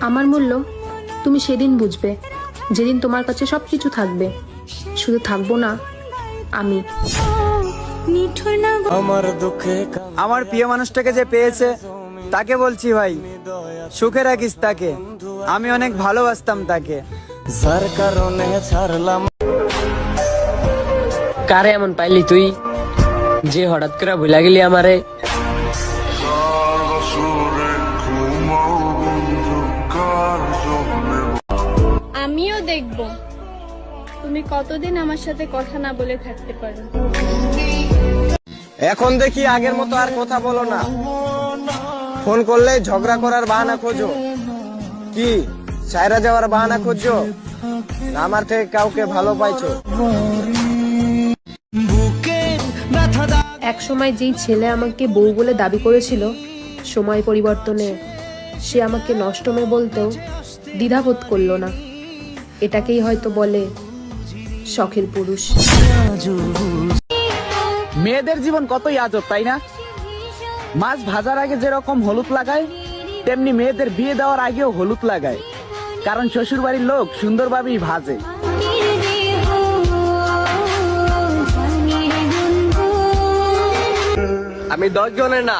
আমার মূল্য তুমি সেদিন বুঝবে, যেদিন তোমার কাছে সবকিছু থাকবে, শুধু থাকবো না আমি। আমার প্রিয় মানুষটাকে যে পেয়েছে তাকে বলছি ভাই, সুখে রাখিস তাকে, আমি অনেক ভালোবাসতাম তাকে, যার কারণে ছাড়লাম। কারে এমন পাইলি তুই যে হঠাৎ করে ভুলা গেলি আমারে? আমিও দেখব তুমি কতদিন আমার সাথে কথা না বলে থাকতে পারো। এখন দেখি আগের মতো আর কথা বলো না, ফোন করলে ঝগড়া করার বাহানা খোঁজো। কি সায়রা যাওয়ার বাহানা খোঁজো? না আমার থেকে কাউকে ভালো পাইছো? এক সময় যেই ছেলে আমাকে বউ বলে দাবি করেছিল, সময় পরিবর্তনে সে আমাকে নষ্ট মেয়ে বলতেও দ্বিধাবোধ করলো না। এটাকেই হয়তো বলে শখের পুরুষ। মেয়েদের জীবন কতই আজব, তাই না? মাছ ভাজার আগে যেরকম হলুদ লাগায়, তেমনি মেয়েদের বিয়ে দেওয়ার আগেও হলুদ লাগায়, কারণ শ্বশুর বাড়ির লোক সুন্দরভাবেই ভাজে। আমি 10 জনে না,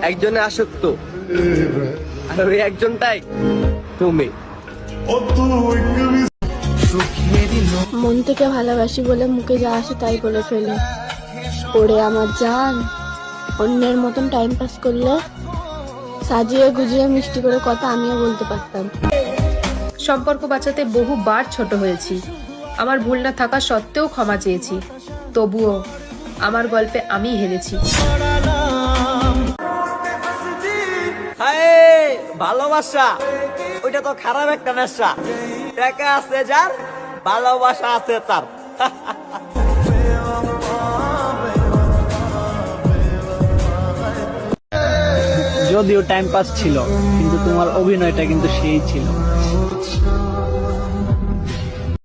একজনে আসক্ত, আর ওই একজনটাই তুমি। মন থেকে ভালোবাসি বলে মুখে যা আসে তাই বলে ফেলে। ওরে আমার জান, অন্যের মতন টাইম পাস করলে সাজিয়ে গুজিয়ে মিষ্টি করে কথা আমিও বলতে পারতাম। সম্পর্ক বাঁচাতে বহুবার ছোট হয়েছি, আমার ভুল না থাকা সত্ত্বেও ক্ষমা চেয়েছি, তবুও আমার গল্পে আমি হেরেছি। ভালোবাসা ওইটা তো খারাপ একটা নেশা, টাকা আছে যার, ভালোবাসা আছে তার। যদিও টাইম পাস ছিল, কিন্তু তোমার অভিনয়টা কিন্তু সেই ছিল।